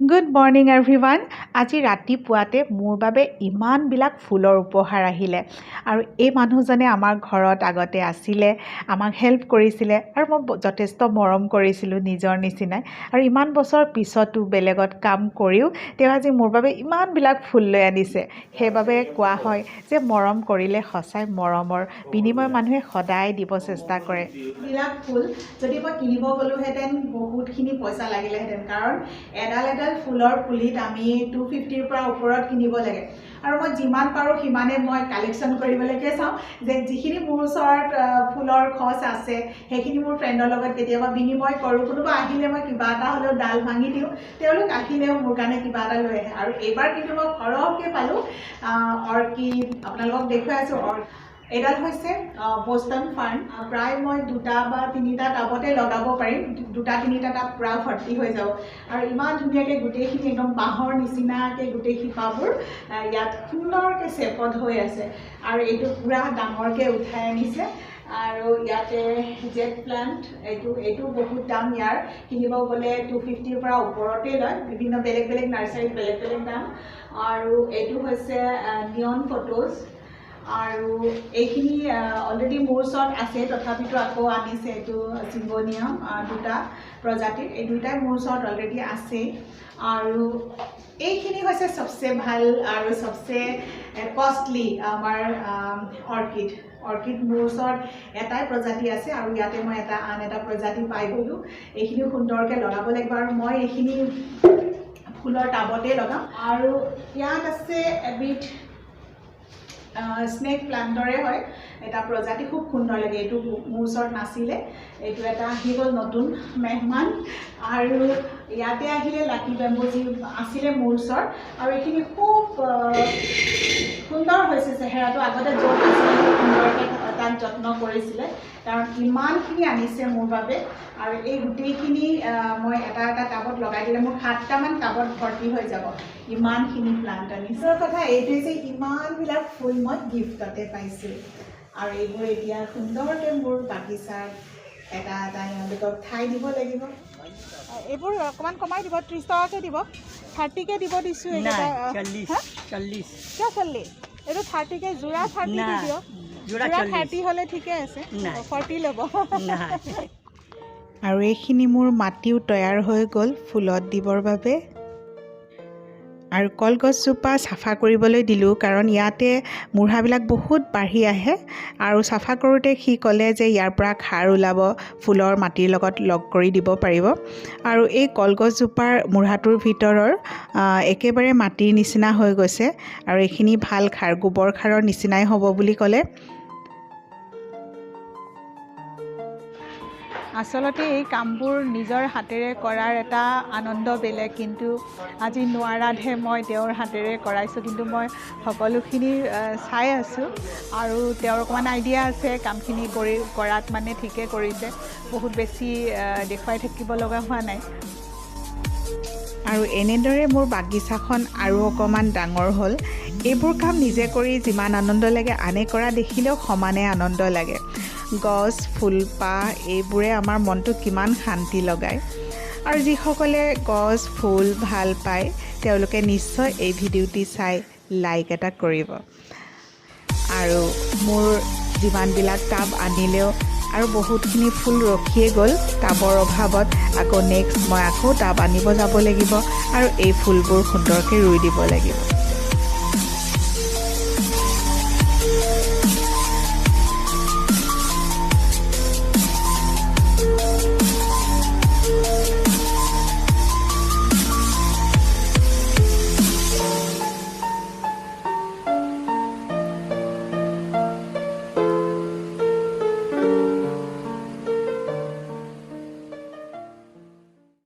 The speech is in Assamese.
Good morning everyone. আজি ৰাতিপুৱাতে মোৰ বাবে ইমানবিলাক ফুলৰ উপহাৰ আহিলে আৰু এই মানুহজনে আমাৰ ঘৰত আগতে আছিলে, আমাক হেল্প কৰিছিলে আৰু মই যথেষ্ট মৰম কৰিছিলোঁ নিজৰ নিচিনাই। আৰু ইমান বছৰ পিছতো বেলেগত কাম কৰিও তেওঁ আজি মোৰ বাবে ইমানবিলাক ফুল লৈ আনিছে। সেইবাবে কোৱা হয় যে মৰম কৰিলে সঁচাই মৰমৰ বিনিময় মানুহে সদায় দিব চেষ্টা কৰে। বিলাক ফুল যদি মই কিনিব গ'লোহেঁতেন বহুতখিনি পইচা লাগিলেহেঁতেন, কাৰণ এডাল ফুলৰ পুলিত আমি 250ৰ পৰা ওপৰত কিনিব লাগে। আৰু মই যিমান পাৰোঁ সিমানে মই কালেকশ্যন কৰিবলৈকে চাওঁ যে যিখিনি মোৰ ওচৰত ফুলৰ খৰচ আছে সেইখিনি মোৰ ফ্ৰেণ্ডৰ লগত কেতিয়াবা বিনিময় কৰোঁ। কোনোবা আহিলে মই কিবা এটা হ'লেও ডাল ভাঙি দিওঁ, তেওঁলোক আহিলেও মোৰ কাৰণে কিবা এটা লৈ আহে। আৰু এইবাৰ কিন্তু মই সৰহকৈ পালোঁ অৰ্কিড, আপোনালোকক দেখুৱাই আছোঁ। এডাল হৈছে বষ্টন ফাৰ্ণ। প্ৰায় মই 2টা বা 3টা টাবতে লগাব পাৰিম, 2-3টা টাব পূৰা ভৰ্তি হৈ যাব। আৰু ইমান ধুনীয়াকৈ গোটেইখিনি একদম বাঁহৰ নিচিনাকৈ গোটেই শিপাবোৰ ইয়াত সুন্দৰকৈ চেপত হৈ আছে। আৰু এইটো পূৰা ডাঙৰকৈ উঠাই আনিছে। আৰু ইয়াতে জেট প্লাণ্ট, এইটো বহুত দাম। ইয়াৰ কিনিব গ'লে 250ৰ পৰা ওপৰতে লয়। বিভিন্ন বেলেগ বেলেগ নাৰ্চাৰীত বেলেগ বেলেগ দাম। আৰু এইটো হৈছে নিয়ন ফটোজ। আৰু এইখিনি অলৰেডি মোৰ ওচৰত আছে, তথাপিতো আকৌ আনিছে। এইটো চিম্বনিয়াম, 2টা প্ৰজাতিৰ, এই 2টাই মোৰ ওচৰত অলৰেডি আছে। আৰু এইখিনি হৈছে চবচে ভাল আৰু চবচে কষ্টলি আমাৰ অৰ্কিড মোৰ ওচৰত এটাই প্ৰজাতি আছে আৰু ইয়াতে মই আন এটা প্ৰজাতি পাই গ'লোঁ। এইখিনি সুন্দৰকৈ লগাব লাগিব আৰু মই এইখিনি ফুলৰ টাবতে লগাম। আৰু ইয়াত আছে এবিধ স্নেক প্লাণ্টৰে হয় এটা প্ৰজাতি, খুব সুন্দৰ লাগে। এইটো মোৰ ওচৰত নাছিলে, এইটো এটা আহি গ'ল নতুন মেহমান। আৰু ইয়াতে আহিলে লাকি বেম্বু, যি আছিলে মোৰ ওচৰত। আৰু এইখিনি খুব সুন্দৰ হৈছে চেহেৰাটো। আগতে য'ত আছিলে সুন্দৰকৈ তাক যত্ন কৰিছিলে, কাৰণ ইমানখিনি আনিছে মোৰ বাবে। আৰু এই গোটেইখিনি মই এটা টাবত লগাই দিলে মোৰ 7টামান টাবত ভৰ্তি হৈ যাব, ইমানখিনি প্লাণ্ট আনিছে। কথা এইটোৱে যে ইমানবিলাক ফুল মই গিফ্টতে পাইছোঁ। আৰু এইবোৰ এতিয়া সুন্দৰকৈ মোৰ বাগিচাত এটা ইহঁতক ঠাই দিব লাগিব। এইবোৰ অকণমান কমাই দিব, 30 টকাকৈ দিব, 30কৈ দিব দিছোঁ। কিয় 40? এইটো 30কৈ যোৰা, 30কৈ দিয়ক। যোৰা 30 হ'লে ঠিকে আছে, 40 ল'ব। আৰু এইখিনি মোৰ মাটিও তৈয়াৰ হৈ গ'ল ফুলত দিবৰ বাবে। আৰু কলগছজোপা চাফা কৰিবলৈ দিলোঁ, কাৰণ ইয়াতে মূঢ়াবিলাক বহুত বাঢ়ি আহে। আৰু চাফা কৰোঁতে সি ক'লে যে ইয়াৰ পৰা খাৰ ওলাব, ফুলৰ মাটিৰ লগত লগ কৰি দিব পাৰিব। আৰু এই কলগছজোপাৰ মূঢ়াটোৰ ভিতৰৰ একেবাৰে মাটিৰ নিচিনা হৈ গৈছে। আৰু এইখিনি ভাল খাৰ, গোবৰ খাৰৰ নিচিনাই হ'ব বুলি ক'লে। আচলতে এই কামবোৰ নিজৰ হাতেৰে কৰাৰ এটা আনন্দ বেলেগ, কিন্তু আজি নোৱাৰাতহে মই তেওঁৰ হাতেৰে কৰাইছোঁ। কিন্তু মই সকলোখিনি চাই আছোঁ আৰু তেওঁৰ অকণমান আইডিয়া আছে কামখিনি কৰাত, মানে ঠিকে কৰিছে, বহুত বেছি দেখুৱাই থাকিব লগা হোৱা নাই। আৰু এনেদৰে মোৰ বাগিচাখন আৰু অকণমান ডাঙৰ হ'ল। এইবোৰ কাম নিজে কৰি যিমান আনন্দ লাগে, আনে কৰা দেখিলেও সমানে আনন্দ লাগে। গছ, ফুলপাহ এইবোৰে আমাৰ মনটো কিমান শান্তি লগায়। আৰু যিসকলে গছ ফুল ভাল পায় তেওঁলোকে নিশ্চয় এই ভিডিঅ'টি চাই লাইক এটা কৰিব। আৰু মোৰ যিমানবিলাক টাব আনিলেও আৰু বহুতখিনি ফুল ৰখিয়ে গ'ল টাবৰ অভাৱত। আকৌ নেক্সট মই আকৌ টাব আনিব যাব লাগিব আৰু এই ফুলবোৰ সুন্দৰকৈ ৰুই দিব লাগিব।